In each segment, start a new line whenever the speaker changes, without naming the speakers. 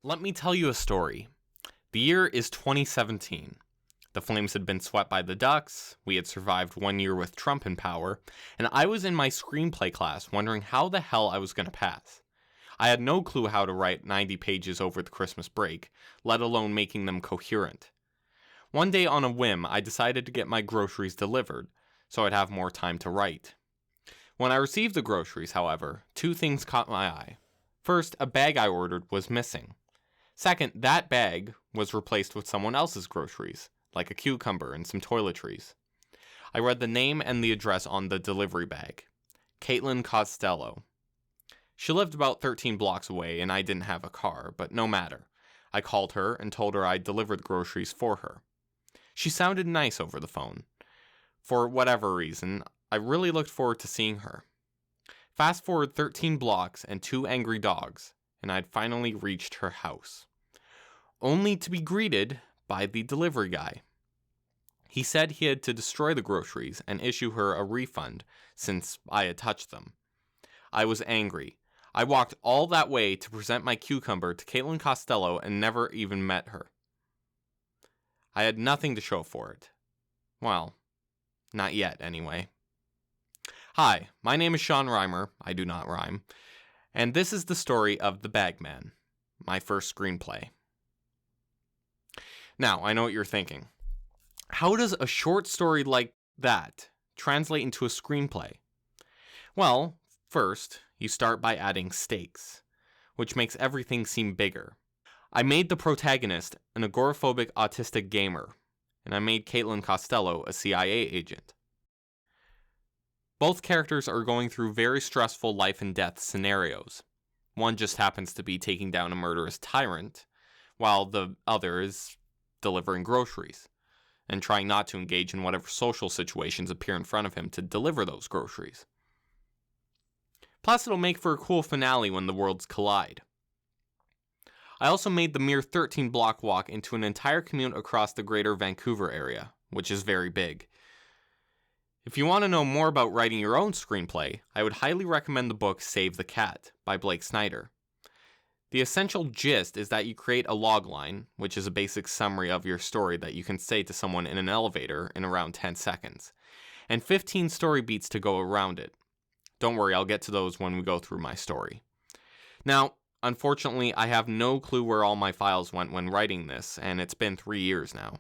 Let me tell you a story. The year is 2017. The Flames had been swept by the Ducks, we had survived 1 year with Trump in power, and I was in my screenplay class wondering how the hell I was going to pass. I had no clue how to write 90 pages over the Christmas break, let alone making them coherent. One day on a whim, I decided to get my groceries delivered, so I'd have more time to write. When I received the groceries, however, two things caught my eye. First, a bag I ordered was missing. Second, that bag was replaced with someone else's groceries, like a cucumber and some toiletries. I read the name and the address on the delivery bag. Caitlin Costello. She lived about 13 blocks away and I didn't have a car, but no matter. I called her and told her I'd deliver the groceries for her. She sounded nice over the phone. For whatever reason, I really looked forward to seeing her. Fast forward 13 blocks and 2 angry dogs, and I'd finally reached her house. Only to be greeted by the delivery guy. He said he had to destroy the groceries and issue her a refund since I had touched them. I was angry. I walked all that way to present my cucumber to Caitlin Costello and never even met her. I had nothing to show for it. Well, not yet anyway. Hi, my name is Sean Reimer, I do not rhyme, and this is the story of The Bagman, my first screenplay. Now, I know what you're thinking. How does a short story like that translate into a screenplay? Well, first, you start by adding stakes, which makes everything seem bigger. I made the protagonist an agoraphobic autistic gamer, and I made Caitlin Costello a CIA agent. Both characters are going through very stressful life and death scenarios. One just happens to be taking down a murderous tyrant, while the other is delivering groceries, and trying not to engage in whatever social situations appear in front of him to deliver those groceries. Plus, it'll make for a cool finale when the worlds collide. I also made the mere 13-block walk into an entire commute across the greater Vancouver area, which is very big. If you want to know more about writing your own screenplay, I would highly recommend the book Save the Cat by Blake Snyder. The essential gist is that you create a logline, which is a basic summary of your story that you can say to someone in an elevator in around 10 seconds, and 15 story beats to go around it. Don't worry, I'll get to those when we go through my story. Now, unfortunately, I have no clue where all my files went when writing this, and it's been 3 years now.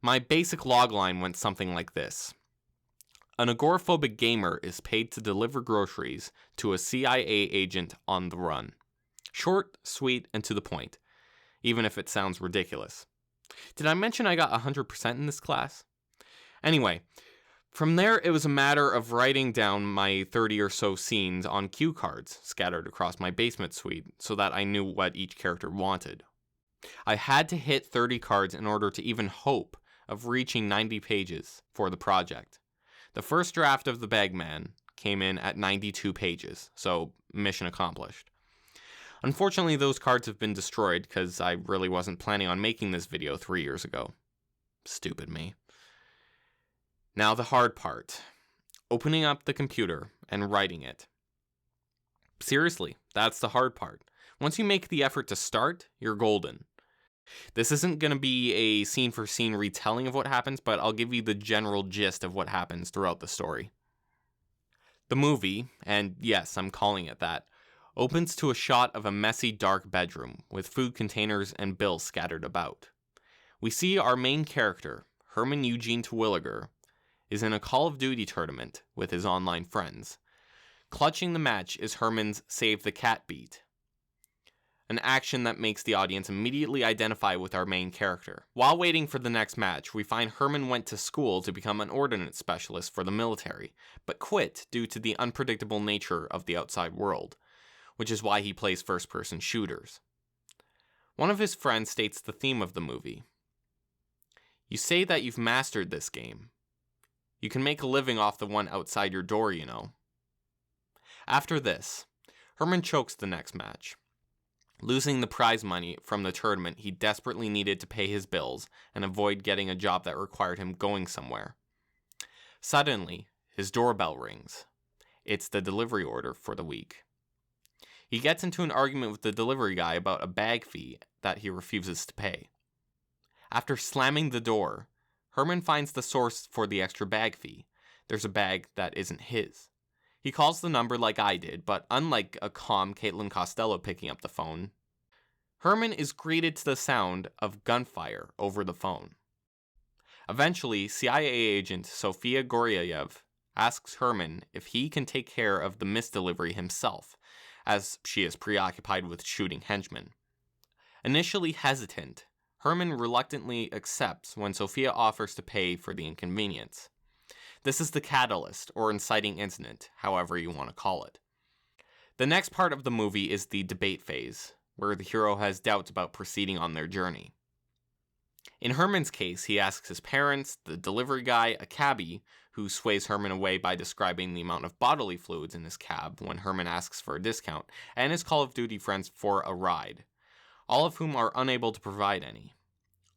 My basic logline went something like this. An agoraphobic gamer is paid to deliver groceries to a CIA agent on the run. Short, sweet, and to the point, even if it sounds ridiculous. Did I mention I got 100% in this class? Anyway, from there it was a matter of writing down my 30 or so scenes on cue cards scattered across my basement suite so that I knew what each character wanted. I had to hit 30 cards in order to even hope of reaching 90 pages for the project. The first draft of The Bagman came in at 92 pages, so mission accomplished. Unfortunately, those cards have been destroyed because I really wasn't planning on making this video 3 years ago. Stupid me. Now the hard part. Opening up the computer and writing it. Seriously, that's the hard part. Once you make the effort to start, you're golden. This isn't going to be a scene-for-scene retelling of what happens, but I'll give you the general gist of what happens throughout the story. The movie, and yes, I'm calling it that, opens to a shot of a messy, dark bedroom with food containers and bills scattered about. We see our main character, Herman Eugene Terwilliger, is in a Call of Duty tournament with his online friends. Clutching the match is Herman's Save the Cat beat, an action that makes the audience immediately identify with our main character. While waiting for the next match, we find Herman went to school to become an ordnance specialist for the military, but quit due to the unpredictable nature of the outside world, which is why he plays first-person shooters. One of his friends states the theme of the movie. You say that you've mastered this game. You can make a living off the one outside your door, you know. After this, Herman chokes the next match. Losing the prize money from the tournament, he desperately needed to pay his bills and avoid getting a job that required him going somewhere. Suddenly, his doorbell rings. It's the delivery order for the week. He gets into an argument with the delivery guy about a bag fee that he refuses to pay. After slamming the door, Herman finds the source for the extra bag fee. There's a bag that isn't his. He calls the number like I did, but unlike a calm Caitlin Costello picking up the phone, Herman is greeted to the sound of gunfire over the phone. Eventually, CIA agent Sofia Goryaev asks Herman if he can take care of the misdelivery himself, as she is preoccupied with shooting henchmen. Initially hesitant, Herman reluctantly accepts when Sofia offers to pay for the inconvenience. This is the catalyst, or inciting incident, however you want to call it. The next part of the movie is the debate phase, where the hero has doubts about proceeding on their journey. In Herman's case, he asks his parents, the delivery guy, a cabbie, who sways Herman away by describing the amount of bodily fluids in his cab when Herman asks for a discount, and his Call of Duty friends for a ride, all of whom are unable to provide any.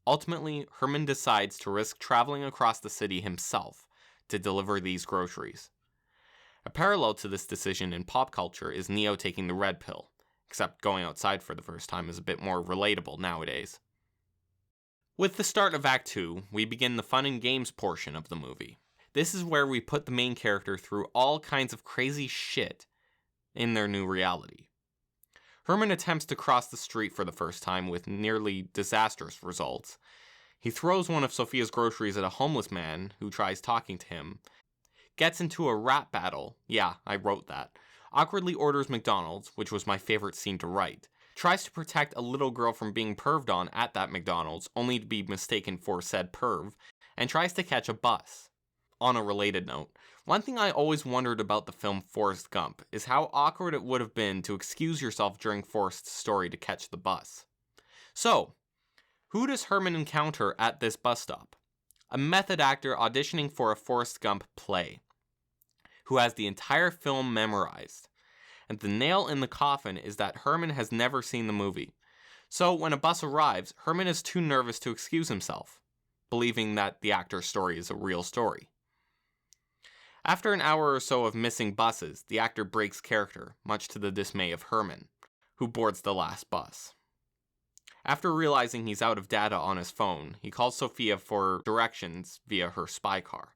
Ultimately, Herman decides to risk traveling across the city himself to deliver these groceries. A parallel to this decision in pop culture is Neo taking the red pill, except going outside for the first time is a bit more relatable nowadays. With the start of Act 2, we begin the fun and games portion of the movie. This is where we put the main character through all kinds of crazy shit in their new reality. Herman attempts to cross the street for the first time with nearly disastrous results. He throws one of Sophia's groceries at a homeless man who tries talking to him, gets into a rap battle, yeah, I wrote that, awkwardly orders McDonald's, which was my favorite scene to write, tries to protect a little girl from being perved on at that McDonald's, only to be mistaken for said perv, and tries to catch a bus. On a related note, one thing I always wondered about the film Forrest Gump is how awkward it would have been to excuse yourself during Forrest's story to catch the bus. So, who does Herman encounter at this bus stop? A method actor auditioning for a Forrest Gump play, who has the entire film memorized. And the nail in the coffin is that Herman has never seen the movie. So when a bus arrives, Herman is too nervous to excuse himself, believing that the actor's story is a real story. After an hour or so of missing buses, the actor breaks character, much to the dismay of Herman, who boards the last bus. After realizing he's out of data on his phone, he calls Sofia for directions via her spy car.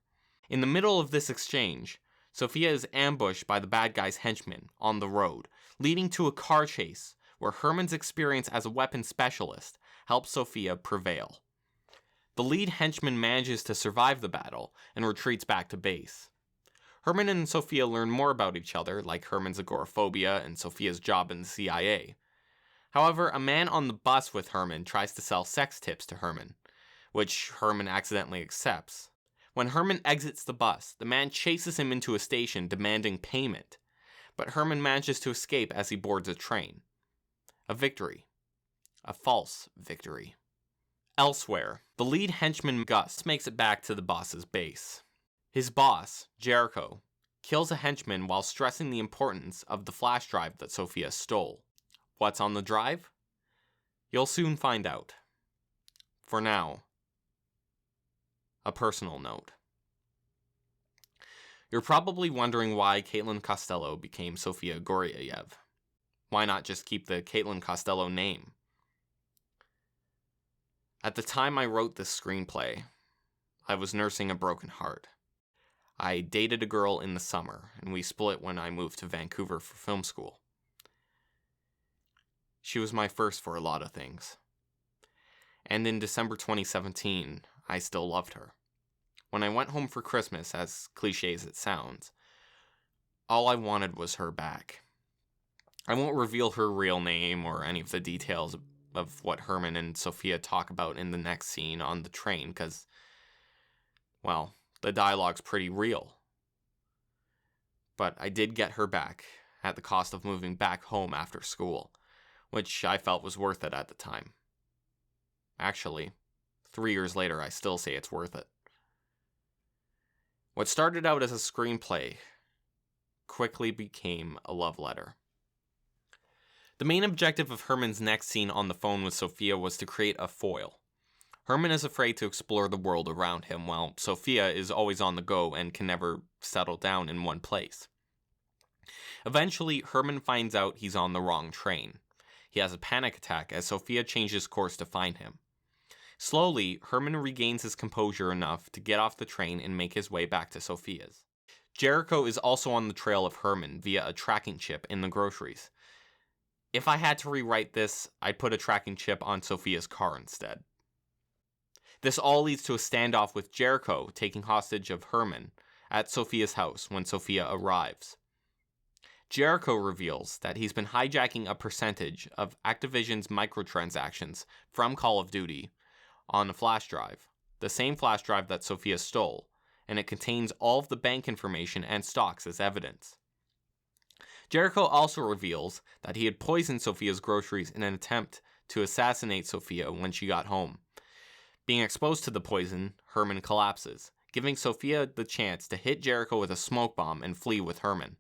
In the middle of this exchange, Sofia is ambushed by the bad guy's henchmen on the road, leading to a car chase where Herman's experience as a weapons specialist helps Sofia prevail. The lead henchman manages to survive the battle and retreats back to base. Herman and Sofia learn more about each other, like Herman's agoraphobia and Sofia's job in the CIA. However, a man on the bus with Herman tries to sell sex tips to Herman, which Herman accidentally accepts. When Herman exits the bus, the man chases him into a station demanding payment, but Herman manages to escape as he boards a train. A victory. A false victory. Elsewhere, the lead henchman Gus makes it back to the boss's base. His boss, Jericho, kills a henchman while stressing the importance of the flash drive that Sofia stole. What's on the drive? You'll soon find out. For now, a personal note. You're probably wondering why Caitlin Costello became Sofia Goryaev. Why not just keep the Caitlin Costello name? At the time I wrote this screenplay, I was nursing a broken heart. I dated a girl in the summer, and we split when I moved to Vancouver for film school. She was my first for a lot of things. And in December 2017, I still loved her. When I went home for Christmas, as cliché as it sounds, all I wanted was her back. I won't reveal her real name or any of the details of what Herman and Sofia talk about in the next scene on the train, because, well, the dialogue's pretty real. But I did get her back, at the cost of moving back home after school, which I felt was worth it at the time. Actually, 3 years later, I still say it's worth it. What started out as a screenplay quickly became a love letter. The main objective of Herman's next scene on the phone with Sofia was to create a foil. Herman is afraid to explore the world around him, while Sofia is always on the go and can never settle down in one place. Eventually, Herman finds out he's on the wrong train. He has a panic attack as Sophia changes course to find him. Slowly, Herman regains his composure enough to get off the train and make his way back to Sophia's. Jericho is also on the trail of Herman via a tracking chip in the groceries. If I had to rewrite this, I'd put a tracking chip on Sophia's car instead. This all leads to a standoff with Jericho taking hostage of Herman at Sophia's house when Sophia arrives. Jericho reveals that he's been hijacking a percentage of Activision's microtransactions from Call of Duty on a flash drive, the same flash drive that Sophia stole, and it contains all of the bank information and stocks as evidence. Jericho also reveals that he had poisoned Sophia's groceries in an attempt to assassinate Sophia when she got home. Being exposed to the poison, Herman collapses, giving Sophia the chance to hit Jericho with a smoke bomb and flee with Herman.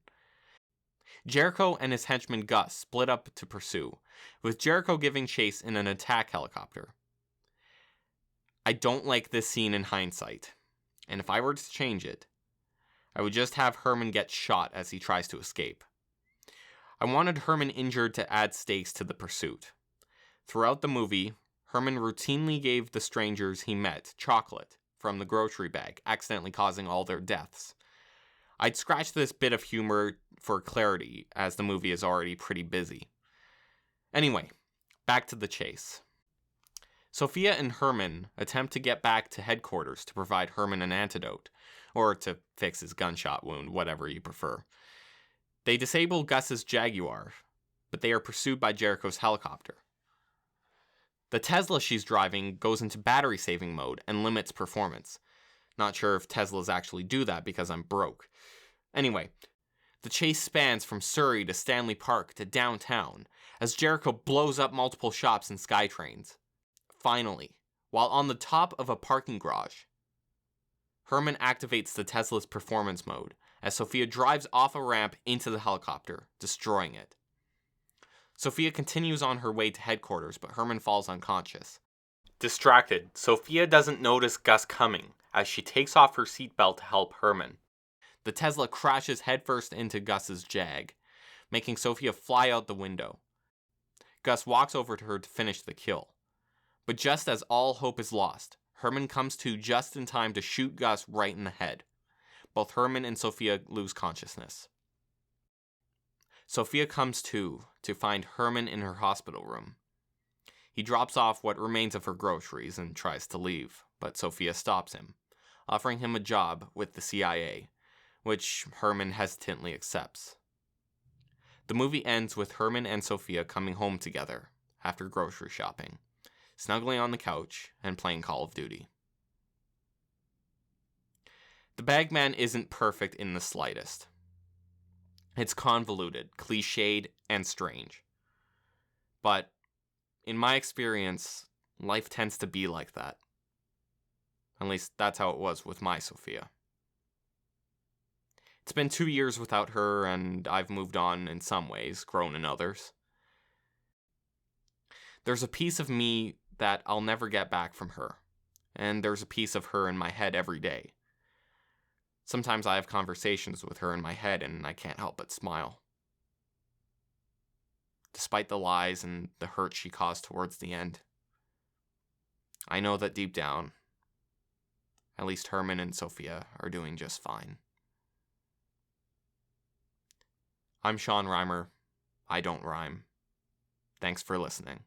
Jericho and his henchman Gus split up to pursue, with Jericho giving chase in an attack helicopter. I don't like this scene in hindsight, and if I were to change it, I would just have Herman get shot as he tries to escape. I wanted Herman injured to add stakes to the pursuit. Throughout the movie, Herman routinely gave the strangers he met chocolate from the grocery bag, accidentally causing all their deaths. I'd scratch this bit of humor for clarity, as the movie is already pretty busy. Anyway, back to the chase. Sophia and Herman attempt to get back to headquarters to provide Herman an antidote, or to fix his gunshot wound, whatever you prefer. They disable Gus's Jaguar, but they are pursued by Jericho's helicopter. The Tesla she's driving goes into battery saving mode and limits performance. Not sure if Teslas actually do that because I'm broke. Anyway, the chase spans from Surrey to Stanley Park to downtown as Jericho blows up multiple shops and SkyTrains. Finally, while on the top of a parking garage, Herman activates the Tesla's performance mode as Sophia drives off a ramp into the helicopter, destroying it. Sophia continues on her way to headquarters, but Herman falls unconscious. Distracted, Sophia doesn't notice Gus coming as she takes off her seatbelt to help Herman. The Tesla crashes headfirst into Gus's Jag, making Sophia fly out the window. Gus walks over to her to finish the kill. But just as all hope is lost, Herman comes to just in time to shoot Gus right in the head. Both Herman and Sophia lose consciousness. Sophia comes to find Herman in her hospital room. He drops off what remains of her groceries and tries to leave, but Sophia stops him, offering him a job with the CIA, which Herman hesitantly accepts. The movie ends with Herman and Sophia coming home together after grocery shopping, snuggling on the couch and playing Call of Duty. The Bagman isn't perfect in the slightest. It's convoluted, cliched, and strange. But, in my experience, life tends to be like that. At least that's how it was with my Sophia. It's been 2 years without her, and I've moved on in some ways, grown in others. There's a piece of me that I'll never get back from her, and there's a piece of her in my head every day. Sometimes I have conversations with her in my head, and I can't help but smile. Despite the lies and the hurt she caused towards the end, I know that deep down, at least Herman and Sophia are doing just fine. I'm Sean Reimer. I don't rhyme. Thanks for listening.